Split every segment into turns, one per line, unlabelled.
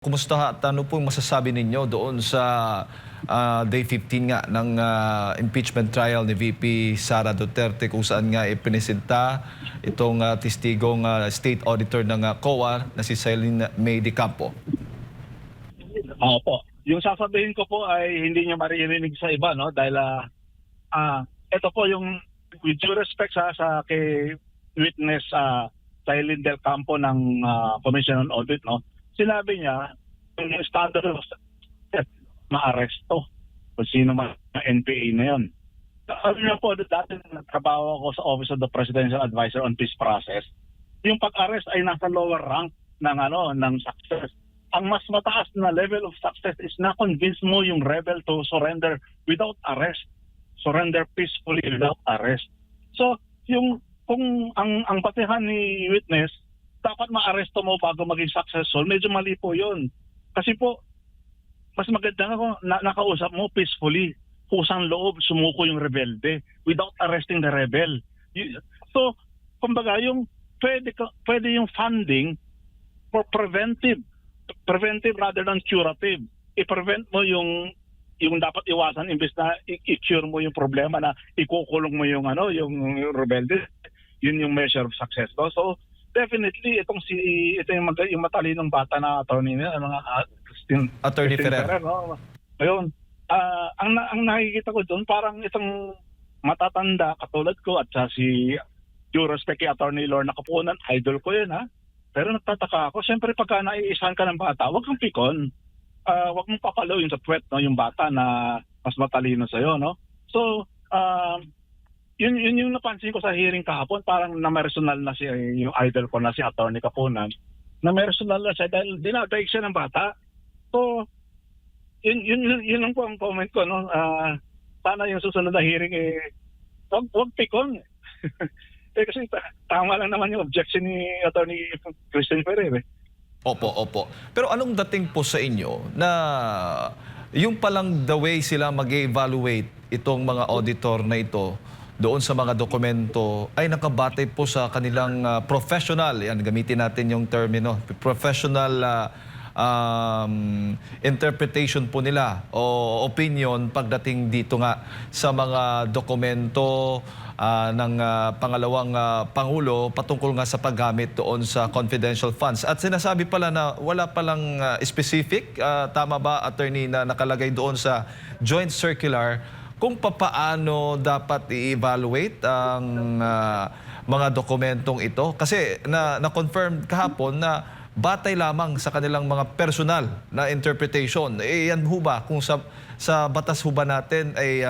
Kumusta at ano pong masasabi ninyo doon sa day 15 nga ng impeachment trial ni VP Sara Duterte kung saan nga ipinisita itong testigong state auditor ng COA na si Celine May Di Campo?
Opo. Yung sasabihin ko po ay hindi niyo maririnig sa iba, no? Dahil ito po yung with due respect sa kay witness Celine Del Campo ng Commission on Audit, no? Sinabi niya yung standard of maaresto kung sino man ang NPA na yun. Alam niyo po, dati nagtrabaho ako sa Office of the Presidential Advisor on Peace Process. Yung pag-arrest ay nasa lower rank ng success. Ang mas mataas na level of success is na-convince mo yung rebel to surrender without arrest. Surrender peacefully without arrest. So, kung ang patihan ni witness, dapat ma-arresto mo bago maging successful, medyo mali po yun. Kasi po, mas maganda na nakausap mo peacefully. Kusang loob, sumuko yung rebelde without arresting the rebel. So, kumbaga, pwede yung funding for preventive rather than curative. I-prevent mo yung dapat iwasan imbes na i-cure mo yung problema na ikukulong mo yung rebelde. Yun yung measure of success. So definitely ito yung matalinong bata na attorney na
Attorney Ferrer.
No? Ayun. Ang nakikita ko doon parang itong matatanda katulad ko at si due respect kay Attorney Lorna Capunan, idol ko yun ha. Pero nagtataka ako, siyempre pagka naiisahan ka ng bata, huwag kang pikon. Huwag mong papalawin sa puwet, no, yung bata na mas matalino sa'yo, no? So, yun yung napansin ko sa hearing kahapon, parang na-personal na yung idol ko na si Attorney Capunan. Na-personal na siya dahil dinadaig siya ng bata. So, yun lang po ang comment ko, no? Sana yung susunod na hearing, huwag pikon. Kasi tama lang naman yung objection ni Attorney Christian Ferrer.
Opo. Pero anong dating po sa inyo na yung palang the way sila mag-evaluate itong mga auditor na ito doon sa mga dokumento ay nakabatay po sa kanilang professional, yan gamitin natin yung termino, professional interpretation po nila o opinion pagdating dito nga sa mga dokumento ng pangalawang Pangulo patungkol nga sa paggamit doon sa confidential funds. At sinasabi pala na wala palang specific, tama ba attorney, na nakalagay doon sa joint circular kung papaano dapat i-evaluate ang mga dokumentong ito? Kasi na-confirm kahapon na batay lamang sa kanilang mga personal na interpretation. Yan ho ba, kung sa batas ho ba natin ay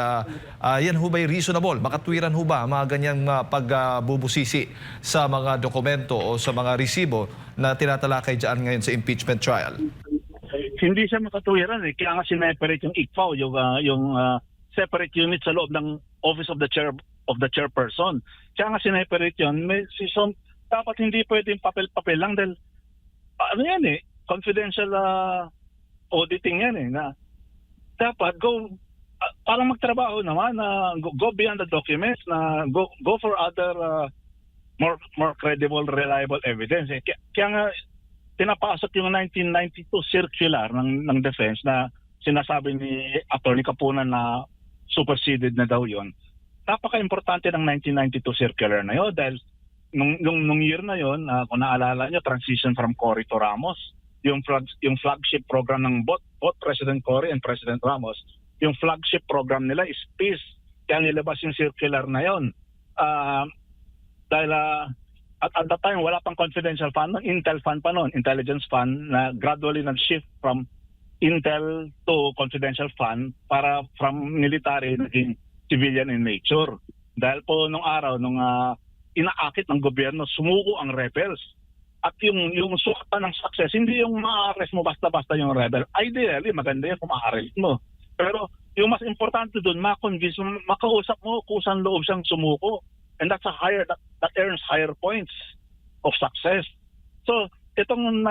yan ho ba'y reasonable? Makatwiran ho ba mga ganyang pagbubusisi sa mga dokumento o sa mga resibo na tinatalakay dyan ngayon sa impeachment trial?
Hindi siya makatuwiran eh. Kaya nga sineperate yung ICFAO, yung separate unit sa loob ng Office of the Chairperson. Kaya nga sineperate yun. Dapat hindi pwedeng papel-papel lang dahil ano yan eh, confidential auditing yan eh, na dapat parang magtrabaho naman na go beyond the documents, na go for other more credible, reliable evidence. Kaya nga tinapasok yung 1992 circular ng defense na sinasabi ni Attorney Capunan na superseded na daw yon. Napaka-importante ng 1992 circular na yun dahil nung year na yon, kung naalala nyo, transition from Cory to Ramos, yung flagship program ng both President Cory and President Ramos, yung flagship program nila is peace. Kaya nilabas yung circular na yon. Dahil at that time, wala pang confidential fund, Intel fund pa noon, intelligence fund, na gradually nag-shift from Intel to confidential fund para from military naging civilian in nature. Dahil po nung araw, inaakit ng gobyerno, sumuko ang rebels. At yung sukat ng success, hindi yung ma-arrest mo basta-basta yung rebel. Ideally, maganda yan kung ma-arrest mo. Pero yung mas importante doon, ma-convince mo, makausap mo, kusang loob siyang sumuko. And that earns higher points of success. So, itong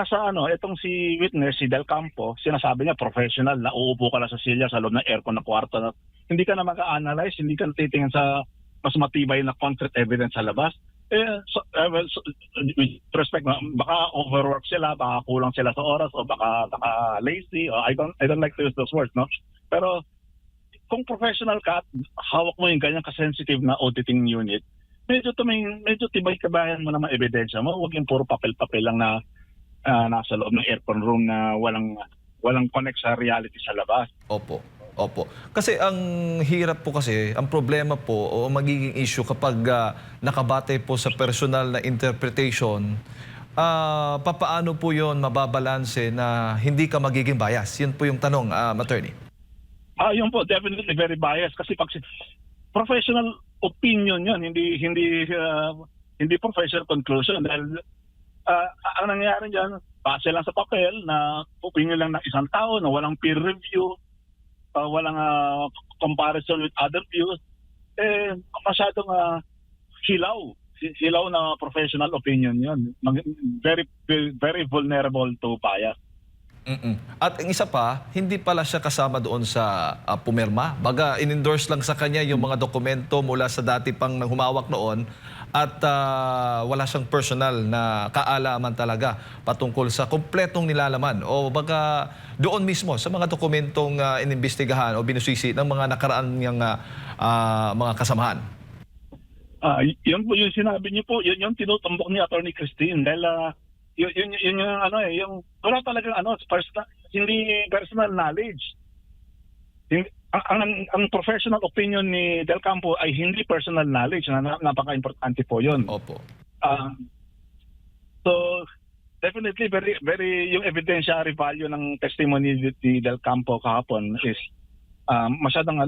si witness, si Del Campo, sinasabi niya professional, na uupo ka na sa silya sa loob ng aircon na kwarto. Hindi ka na mag-analyze, hindi ka na titingin sa mas matibay na concrete evidence sa labas. With respect, baka overwork sila, baka kulang sila sa oras, o baka lazy, o I don't like to use those words, no? Pero kung professional ka at hawak mo yung ganyan ka-sensitive na auditing unit, medyo tibay-kabayan mo na mga ebidensya mo. Huwag yung puro papel-papel lang na nasa loob ng aircon room na walang connect sa reality sa labas.
Opo. Opo. Kasi ang hirap po kasi, ang problema po o magiging issue kapag nakabate po sa personal na interpretation, papaano po yon mababalanse na hindi ka magiging bias? Yun po yung tanong, attorney.
Yun po, definitely very biased kasi pag professional opinion yun, hindi professional conclusion dahil ang nangyayari diyan, base lang sa papel na opinion lang ng isang tao na walang peer review, walang comparison with other views, masyadong hilaw na professional opinion yun. Very, very vulnerable to bias.
At ang isa pa, hindi pala siya kasama doon sa pumirma. Baga, in-endorse lang sa kanya yung mga dokumento mula sa dati pang humawak noon at wala siyang personal na kaalaman talaga patungkol sa kumpletong nilalaman o baga doon mismo sa mga dokumentong inimbestigahan o binusisi ng mga nakaraan niyang mga kasamahan.
Yun po yung sinabi niyo po, yun yung tinutumbok ni Attorney Christine dahil yun yung yung wala talagang hindi personal knowledge. Ang professional opinion ni Del Campo ay hindi personal knowledge na napaka-importante po yun.
Opo.
So definitely very yung evidentiary value ng testimony ni Del Campo kahapon is masyadong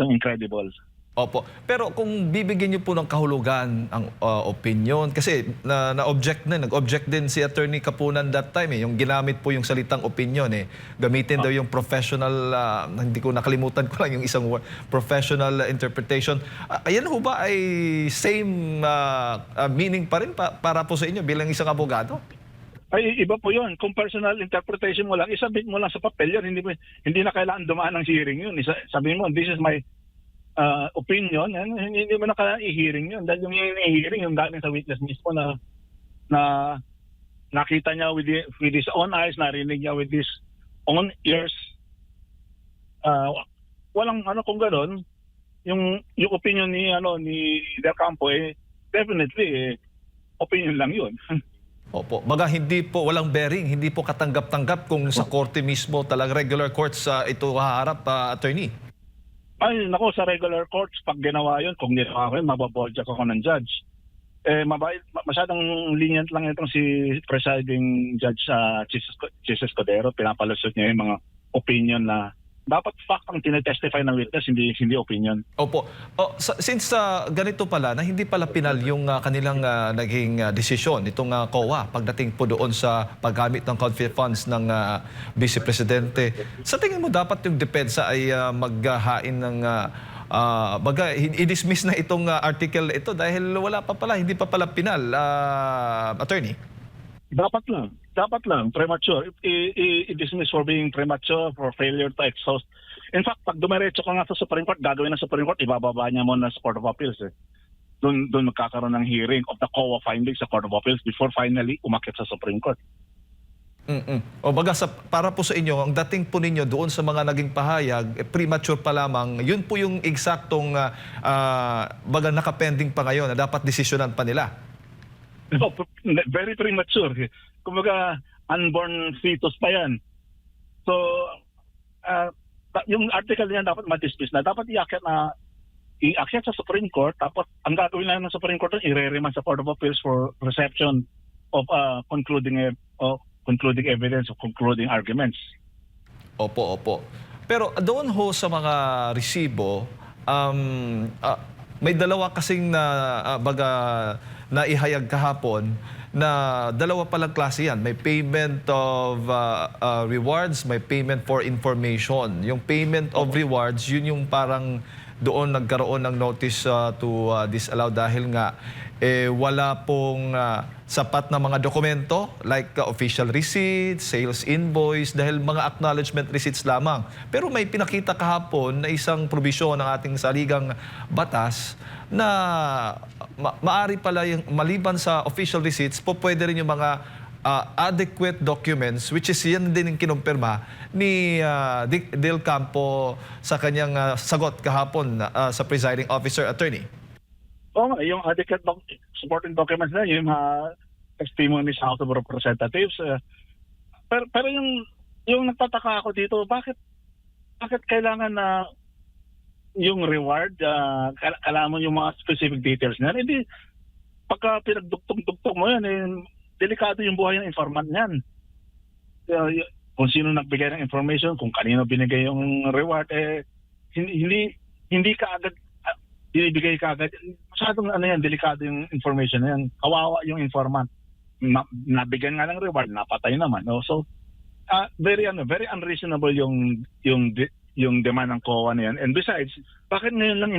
incredible.
Opo. Pero kung bibigyan niyo po ng kahulugan ang opinion, kasi nag-object din si Attorney Kapunan that time yung ginamit po yung salitang opinion Gamitin daw yung professional, hindi ko nakalimutan ko lang yung isang word, professional interpretation. Ayan ho ba ay same meaning pa rin para po sa inyo bilang isang abogado?
Ay, iba po yun. Kung personal interpretation mo lang, isabit mo lang sa papel yun. Hindi na kailangan dumaan ng hearing yun. Sabihin mo, this is my opinion, hindi mo na kailangan i-hearing yun. Dahil yung i-hearing, yung galing sa witness mismo na nakita niya with his own eyes, narinig niya with his own ears. Walang kung gano'n, yung opinion ni Del Campo, definitely, opinion lang yun.
Opo. Baga hindi po, walang bearing, hindi po katanggap-tanggap kung sa korte mismo, talagang regular courts ito haharap, attorney.
Ay, nako, sa regular courts, pag ginawa yun, kung ginawa ko yun, mababoldyak ako ng judge. Masyadong lenient lang itong si presiding judge Jesus Escudero. Pinapalusot niya yung mga opinion na dapat fact ang tinetestify ng witness, hindi opinion.
Opo. Since ganito pala, na hindi pala pinal yung kanilang naging desisyon, itong COA, pagdating po doon sa paggamit ng conflict funds ng Vice Presidente, sa tingin mo dapat yung depensa ay maghain ng i-dismiss na itong article ito dahil wala pa pala, hindi pa pala pinal, attorney? Dapat lang, premature. I-dismiss for being premature, for failure to exhaust. In fact, pag dumiretso ka nga sa Supreme Court, gagawin ng Supreme Court, ibababa niya muna sa Court of Appeals. Doon magkakaroon ng hearing of the COA findings sa Court of Appeals before finally umakyat sa Supreme Court. O baga, para po sa inyo, ang dating po ninyo doon sa mga naging pahayag, premature pa lamang, yun po yung eksaktong baga nakapending pa ngayon na dapat desisyonan pa nila.
No, very premature. Kumbaga, unborn fetus pa yan. So, yung article niya dapat ma-dismiss na. Dapat iakyat sa Supreme Court, tapos ang gagawin lang ng Supreme Court, i-remand sa Court of Appeals for reception of concluding evidence, of concluding arguments.
Opo. Pero doon ho sa mga resibo, may dalawa kasing na ihayag kahapon na dalawa palang klase yan. May payment of rewards, may payment for information. Yung payment of rewards, yun yung parang doon nagkaroon ng notice to disallow dahil nga wala pong sapat na mga dokumento like official receipts, sales invoice, dahil mga acknowledgement receipts lamang. Pero may pinakita kahapon na isang probisyon ng ating saligang batas na maari pala yung maliban sa official receipts, po pwede rin yung mga adequate documents, which is yan din yung kinumpirma ni Del Campo sa kanyang sagot kahapon sa presiding officer, attorney.
Oo nga, yung adequate supporting documents na, yung testimony sa House of Representatives. Pero yung nagtataka ako dito, bakit kailangan na yung reward, kailangan mo yung mga specific details na, hindi, pagka pinagduktong-duktong mo yan, delikado yung buhay ng informant niyan. Kung sino nagbigay ng information, kung kanino binigay yung reward, hindi ka agad binibigay ka agad. Masyadong delikado yung information na yan. Kawawa yung informant. Nabigyan nga ng reward, napatay naman. No? So, very unreasonable yung demand ng COA na yan. And besides, bakit ngayon lang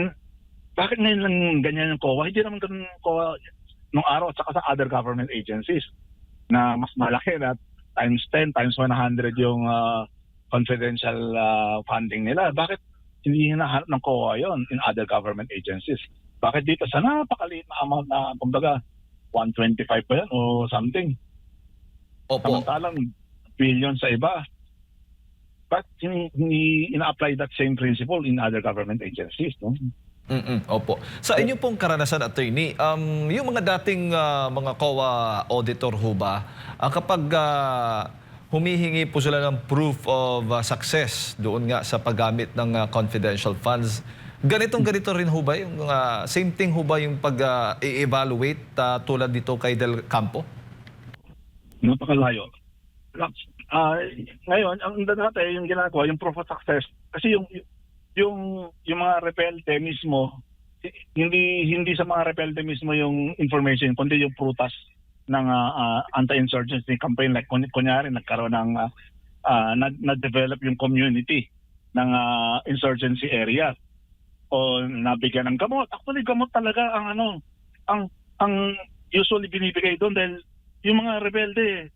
ganyan yung COA? Hindi naman ganun yung COA nung araw at saka sa other government agencies na mas malaki na times 10, times 100 yung confidential funding nila. Bakit hindi hinahanap ng COA yon in other government agencies? Bakit dito sa napakaliit na amount na, kumbaga, 125 pa yan o something?
Opo.
Samantalang billion sa iba. But hindi ina-apply that same principle in other government agencies, no?
Opo. Sa inyo pong karanasan, attorney, yung mga dating mga COA auditor ho ba, kapag humihingi po sila ng proof of success doon nga sa paggamit ng confidential funds, ganito rin ho ba? Yung same thing ho ba yung pag-evaluate tulad dito kay Del Campo?
Napakalayo. Ngayon, ang dati yung ginagawa, yung proof of success, kasi yung mga repelte mismo, hindi sa mga repelte mismo yung information, kundi yung prutas ng anti-insurgency campaign. Like kunyari, nagkaroon ng na-develop yung community ng insurgency area o nabigyan ng gamot. Actually, gamot talaga ang usually binibigay doon dahil yung mga rebelde,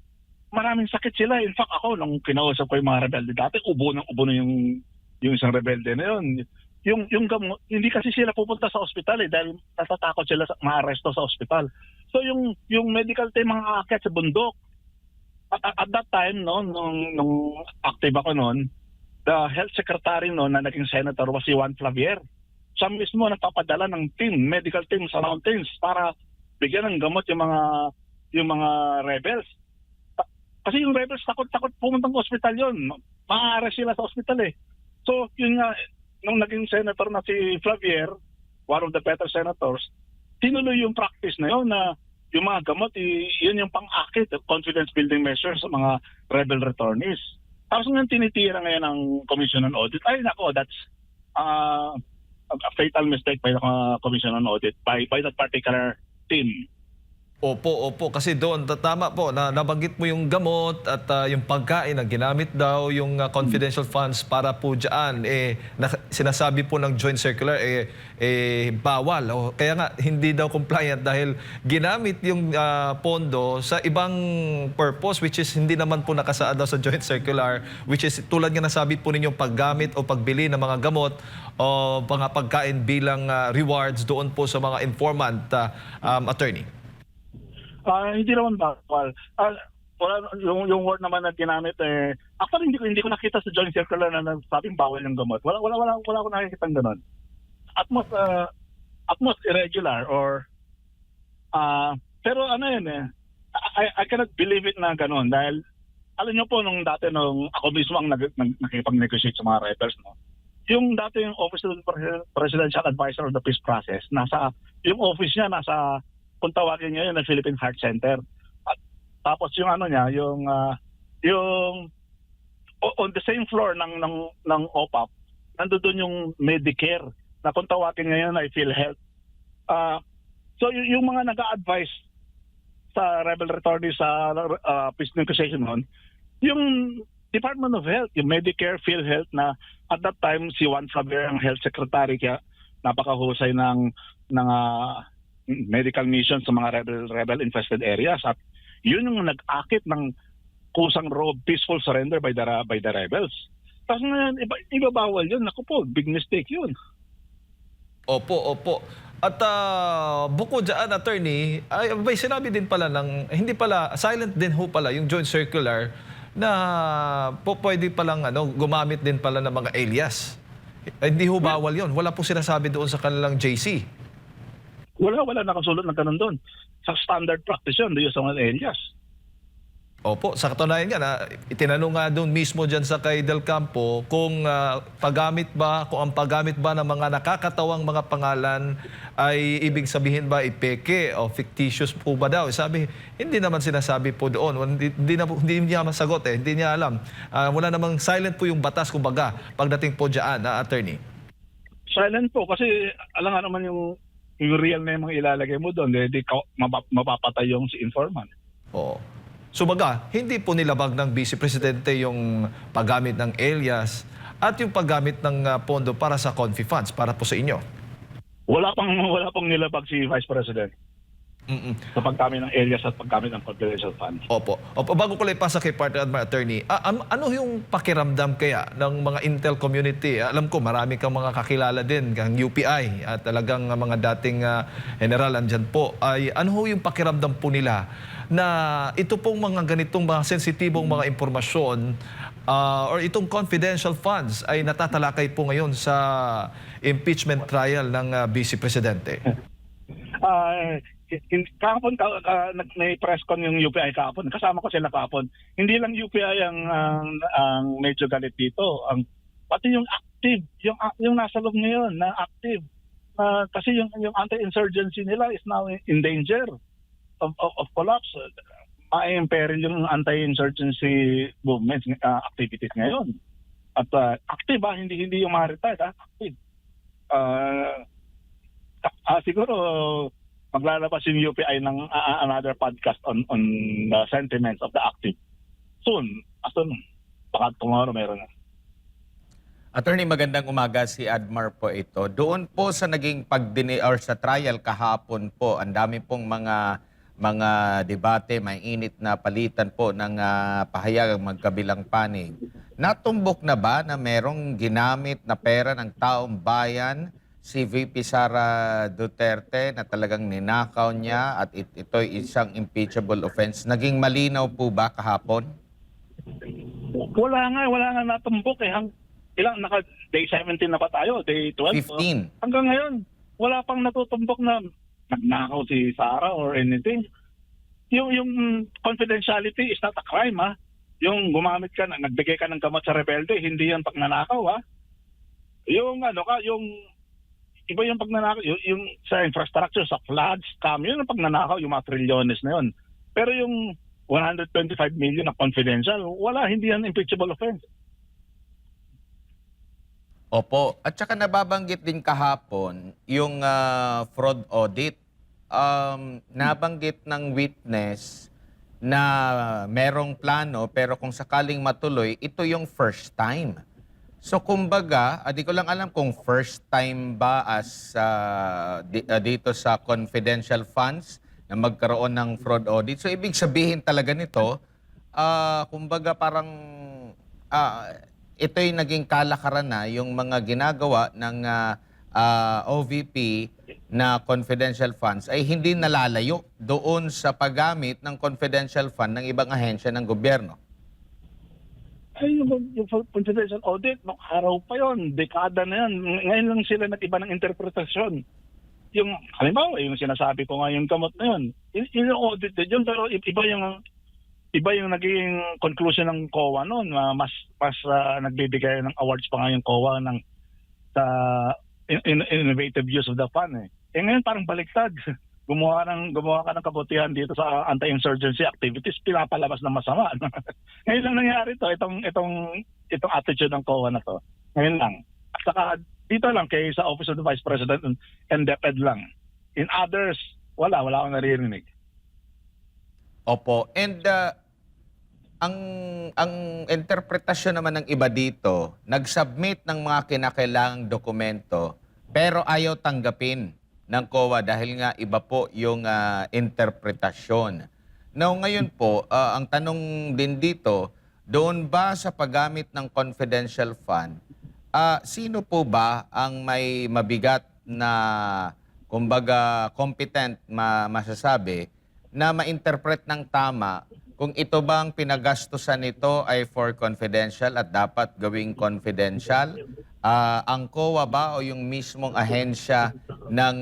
maraming sakit sila. In fact, ako, nung kinausap ko yung mga rebelde dati, ubo na yung isang rebelde na yun. Yung gamot, hindi kasi sila pupunta sa ospital dahil natatakot sila maaresto sa ospital. So yung medical team mga aakyat sa bundok. At that time, no, nung active ako noon, the health secretary noon na naging senator was si Juan Flavier. Siya mismo nagpapadala ng medical team sa mountains para bigyan ng gamot yung mga rebels. Kasi yung rebels takot pumuntang ospital yun. Maaarest sila sa ospital eh. So yun nga, nung naging senator na si Flavier, one of the better senators, tinuloy yung practice na yun na yung mga gamot, yun yung pang-akit, confidence building measures sa mga rebel returnees. Tapos ngayon tinitira ngayon ng Commission on Audit. Ay nako, that's a fatal mistake by the Commission on Audit by that particular team.
Opo. Kasi doon, tama po, na nabanggit mo yung gamot at yung pagkain na ginamit daw, yung confidential funds para po dyan. Sinasabi po ng joint circular, bawal. Kaya nga, hindi daw compliant dahil ginamit yung pondo sa ibang purpose, which is hindi naman po nakasaad daw sa joint circular, which is tulad nga nasabi po ninyong paggamit o pagbili ng mga gamot o mga pagkain bilang rewards doon po sa mga informant, attorney.
Hindi naman bawal. Yung word naman na ginamit actually hindi ko nakita sa joint circular na nagsabing bawal yung gamot. Wala ko nakikita ng ganun. At most irregular or pero yun I cannot believe it na ganun dahil alam niyo po nung dati nung ako mismo ang nakikipag-negotiate sa mga rebels, no. Yung dati yung Office of the Presidential Advisor of the Peace Process, yung office niya nasa, kung tawagin niya yun, na Philippine Heart Center. At tapos yung yung on the same floor ng OPAP, nandoon yung Medicare na kung tawagin ngayon ay PhilHealth. So yung mga nag-a-advise sa rebel returnees sa peace negotiation noon, yung Department of Health, yung Medicare, PhilHealth na at that time si Juan Flavier ang health secretary, kaya napakahusay ng medical mission sa mga rebel infested areas, at yun yung nag-akit ng kusang peaceful surrender by the rebels. Tapos ngayon, ibabawal yun. Naku po, big mistake yun.
Opo, opo. At bukod dyan, attorney, ay may sinabi din pala ng, hindi pala, silent din ho pala yung joint circular na pwede palang gumamit din pala ng mga alias. Hindi ho bawal yun. Wala po sinasabi doon sa kanilang JC.
Wala nakasulat ng ganun doon. Sa standard practice yun, the use of alias.
Opo, sa katunayan nga, itinanong nga doon mismo dyan sa kay Del Campo kung ang paggamit ba ng mga nakakatawang mga pangalan ay ibig sabihin ba ipeke o fictitious po ba daw. Sabi, hindi naman sinasabi po doon. Hindi niya masagot hindi niya alam. Wala namang silent po yung batas, kumbaga, pagdating po dyan, attorney.
Silent po, kasi alam nga naman yung real name ang ilalagay mo doon, mapapatay yung si informant.
Oo. So baga, hindi po nilabag ng Vice Presidente yung paggamit ng alias at yung paggamit ng pondo para sa Confi funds, para po sa inyo.
Wala pang nilabag si Vice President sa paggamit ng alias at paggamit ng confidential funds.
Opo. Bago ko lang ipasa kay Partner Admiral Attorney, ano yung pakiramdam kaya ng mga Intel community? Alam ko, marami kang mga kakilala din, kang UPI, at talagang mga dating general andyan po. Ano yung pakiramdam po nila na ito pong mga ganitong mga sensitibong mga impormasyon or itong confidential funds ay natatalakay po ngayon sa impeachment trial ng Vice Presidente?
Kahapon, may press con yung UPI kahapon. Kasama ko sila kahapon. Hindi lang UPI ang medyo galit dito. Pati yung active, yung nasa loob ngayon na active. Kasi yung anti-insurgency nila is now in danger of collapse. Ma-imperil yung anti-insurgency movements, activities ngayon. At active hindi yung mga retired, active. Siguro maglalabas yung UPI ng another podcast on the sentiments of the active. Soon. Baka tomorrow meron na.
Attorney, magandang umaga, si Admar po ito. Doon po sa naging or sa trial kahapon po, ang dami pong mga debate, may init na palitan po ng pahayag magkabilang panig. Natumbok na ba na merong ginamit na pera ng taong bayan si VP Sara Duterte na talagang ninakaw niya at ito'y isang impeachable offense? Naging malinaw po ba kahapon?
Wala nga natumbok day 17 na pa tayo, day 12.
15.
Hanggang ngayon, wala pang natutumbok na nagnakaw si Sara or anything. Yung confidentiality is not a crime, ha? Yung gumamit ka, nagbigay ka ng gamot sa rebelde, hindi yan pagnanakaw, ha? Yung iba yung pagnanakaw, yung sa infrastructure, sa flood, scam, yun ang pagnanakaw, yung mga trilyones na yun. Pero yung 125 million na confidential, wala, hindi yan impeachable offense.
Opo. At saka nababanggit din kahapon yung fraud audit. Nabanggit ng witness na merong plano pero kung sakaling matuloy, ito yung first time. So kumbaga, di ko lang alam kung first time ba as dito sa confidential funds na magkaroon ng fraud audit. So ibig sabihin talaga nito, kumbaga parang ito'y naging kalakaran na yung mga ginagawa ng OVP na confidential funds ay hindi nalalayo doon sa paggamit ng confidential fund ng ibang ahensya ng gobyerno.
Ay, yung confidential audit, nung araw pa yon, dekada na yan. Ngayon lang sila nag-iba ng interpretasyon. Yung, halimbawa, yung sinasabi ko nga yung gamot na yun, in-audit din yun, pero iba yung naging conclusion ng COA noon. Mas nagbibigay ng awards pa nga yung COA ng innovative use of the fund. Ngayon parang baliktad. Gumawa ka ng kabutihan dito sa anti-insurgency activities, pinapalabas ng masama. Ngayon lang nangyari to, itong attitude ng COA na to. Ngayon lang. At saka dito lang sa Office of the Vice President and DepEd lang. In others, wala akong naririnig.
Opo. And ang interpretasyon naman ng iba dito, nag-submit ng mga kinakailangang dokumento pero ayaw tanggapin ng COA dahil nga iba po yung interpretasyon. Now ngayon po, ang tanong din dito, doon ba sa paggamit ng confidential fund, sino po ba ang may mabigat na, kumbaga, competent masasabi na ma-interpret ng tama kung ito bang pinagastusan nito ay for confidential at dapat gawing confidential? Ang COA ba o yung mismong ahensya ng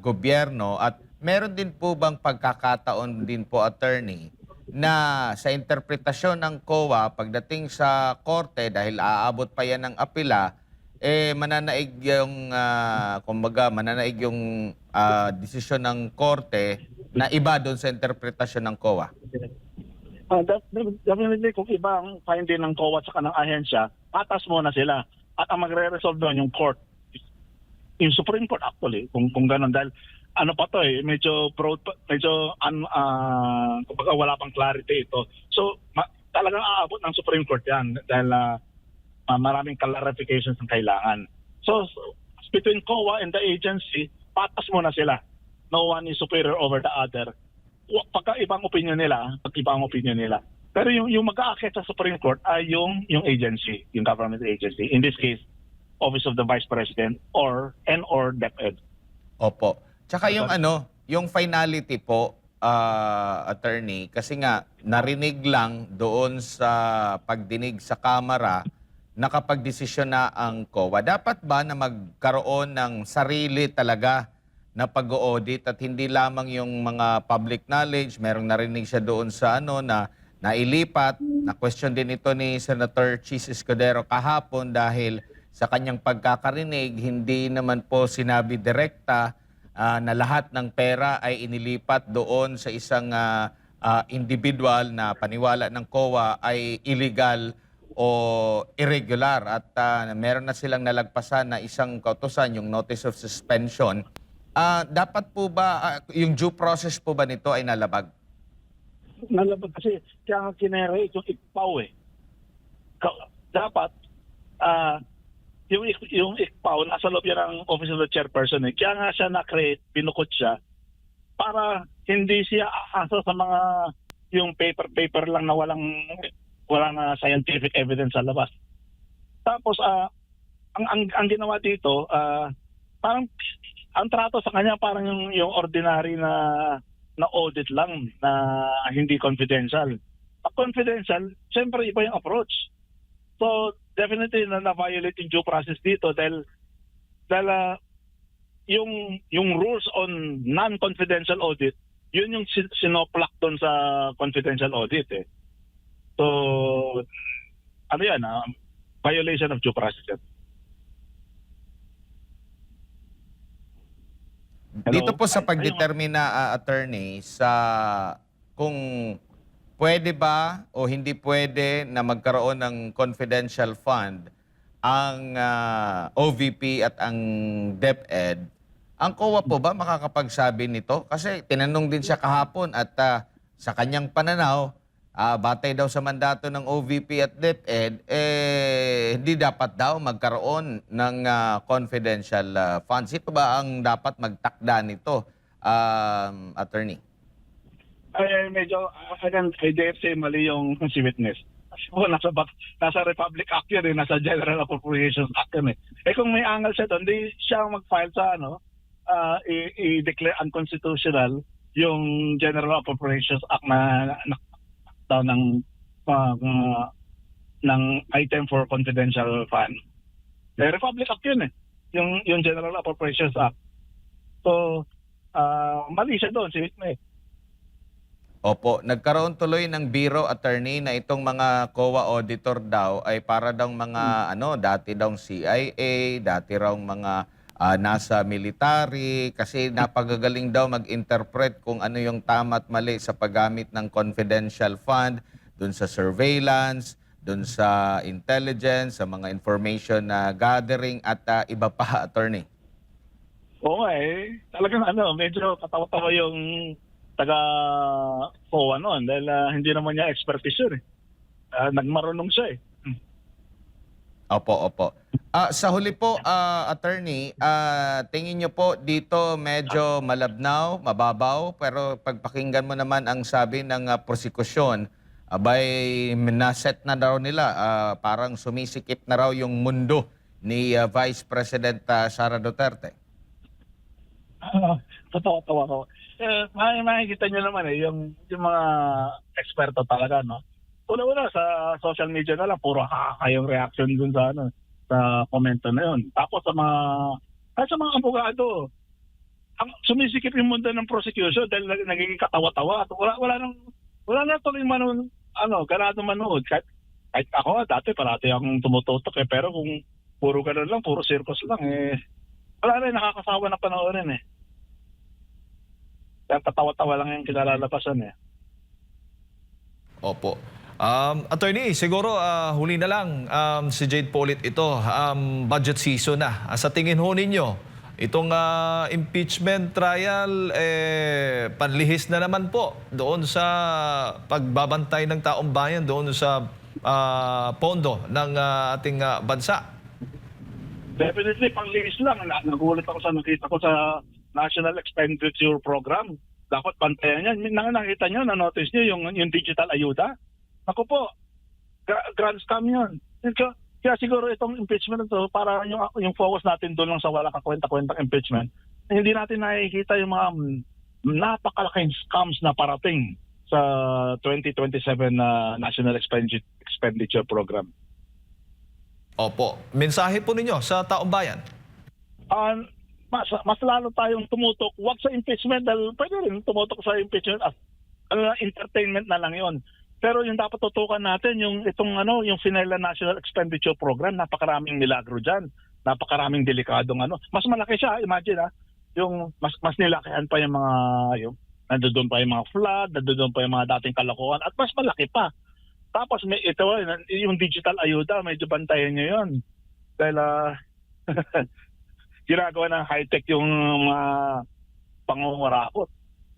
gobyerno? At meron din po bang pagkakataon din po, attorney, na sa interpretasyon ng COA pagdating sa korte dahil aabot pa yan ng apela, mananaig yung kumbaga mananaig yung desisyon ng korte na iba doon sa interpretasyon ng COA?
Definitely, kung iba ang finding ng COA at saka ng ahensya, patas muna sila. At ang magre-resolve doon yung court, yung Supreme Court actually, kung gano'n. Dahil ano pa to medyo broad, kumbaga wala pang clarity ito. So, talagang aabot ng Supreme Court yan dahil maraming clarifications ang kailangan. So, between COA and the agency, patas muna sila. No one is superior over the other. Pagka-ibang opinion nila. Pero yung mag-aakyat sa Supreme Court ay yung agency, yung government agency. In this case, Office of the Vice President or DepEd.
Opo. Tsaka yung yung finality po, attorney, kasi nga narinig lang doon sa pagdinig sa Kamara na kapag desisyon na ang COA, dapat ba na magkaroon ng sarili talaga na pag-audit at hindi lamang yung mga public knowledge? Merong narinig siya doon sa na nailipat, na question din ito ni Senator Chis Escudero kahapon dahil sa kanyang pagkakarinig, hindi naman po sinabi direkta na lahat ng pera ay inilipat doon sa isang individual na paniwala ng COA ay illegal o irregular at meron na silang nalagpasan na isang kautusan, yung notice of suspension. Dapat po ba, yung due process po ba nito ay nalabag?
Nalabag kasi kaya nga kinere yung ICPAW Dapat, yung ICPAW, nasa loob yan ng Office of the Chairperson. Kaya nga siya na-create, binukod siya, para hindi siya aasa sa mga, yung paper lang na walang scientific evidence sa labas. Tapos, ang ginawa dito, parang, ang trato sa kanya parang yung ordinary na audit lang na hindi confidential. Pag confidential, siyempre iba yung approach. So, definitely na-violate yung due process dito dahil yung rules on non-confidential audit, yun yung sinoplak doon sa confidential audit So, ano yan, violation of due process yan.
Dito po sa pagdetermina, attorney, sa kung pwede ba o hindi pwede na magkaroon ng confidential fund ang OVP at ang DepEd, ang COA po ba makakapagsabi nito? Kasi tinanong din siya kahapon at sa kanyang pananaw, batay daw sa mandato ng OVP at DepEd, hindi dapat daw magkaroon ng confidential funds. Ito ba ang dapat magtakda nito, attorney?
Medyo, I dare say mali yung si witness. Nasa Republic Act yun nasa General Appropriations Act yun kung may angal siya doon, di siya mag-file sa i-declare unconstitutional yung General Appropriations Act na ng item for confidential fund. Republic Act yun yung General Appropriations Act. So, mali siya doon si witness.
Opo, nagkaroon tuloy ng biro, attorney, na itong mga COA auditor daw ay para daw mga dati daw CIA, dati raw mga nasa military, kasi napagagaling daw mag-interpret kung ano yung tama at mali sa paggamit ng confidential fund, dun sa surveillance, dun sa intelligence, sa mga information na gathering at iba pa, attorney.
Oo talagang medyo katawa-tawa yung taga COA noon dahil hindi naman niya expertise yun nagmarunong siya
Opo, opo. Sa huli po, attorney, tingin nyo po dito medyo malabnaw, mababaw, pero pagpakinggan mo naman ang sabi ng prosekusyon, abay naset na daw nila, parang sumisikip na raw yung mundo ni Vice President Sara Duterte.
Totoo ko. Makikita nyo naman yung mga eksperto talaga, no? Una-una sa social media na lang, puro kakayong reaction dun sa sa komento na yun. Tapos kahit sa mga abogado, ang sumisikip yung mundo ng prosecution dahil nagiging katawa-tawa at wala na tuloy ganado manood. Kahit ako dati parati akong tumututok pero kung puro ganun lang, puro circus lang wala na, nakakasawa na panoorin Kaya katawa-tawa lang yung kinalalabasan
Opo. Attorney, siguro huli na lang si Jade Pollitt ito, budget season na. Sa tingin ho ninyo, itong impeachment trial, panlihis na naman po doon sa pagbabantay ng taong bayan doon sa pondo ng ating bansa.
Definitely, panglinis lang. Nagulat ako nakita ko sa National Expenditure Program. Dapat bantayan yan. Nakita nyo, na-notice nyo yung digital ayuda? Ako po, grand scam yun. Kaya siguro itong impeachment ito, para yung focus natin doon lang sa wala kakwenta-kwentang impeachment, hindi natin nakikita yung mga napakalaking scams na parating sa 2027 National Expenditure Program.
Opo. Mensahe po ninyo sa taong bayan.
Mas lalo tayong tumutok, wag sa impeachment dahil pwede rin tumutok sa impeachment as entertainment na lang yon. Pero yung dapat tutukan natin yung final na National Expenditure Program, napakaraming milagro diyan, napakaraming delikadong mas malaki siya, imagine yung mas nilakihan pa yung mga nandoon pa yung mga flood, nandoon pa yung mga dating kalokohan at mas malaki pa. Tapos yung digital ayuda, medyo bantayan niyo yon. Dahil ginagawa ng high-tech yung mga pangungurakot.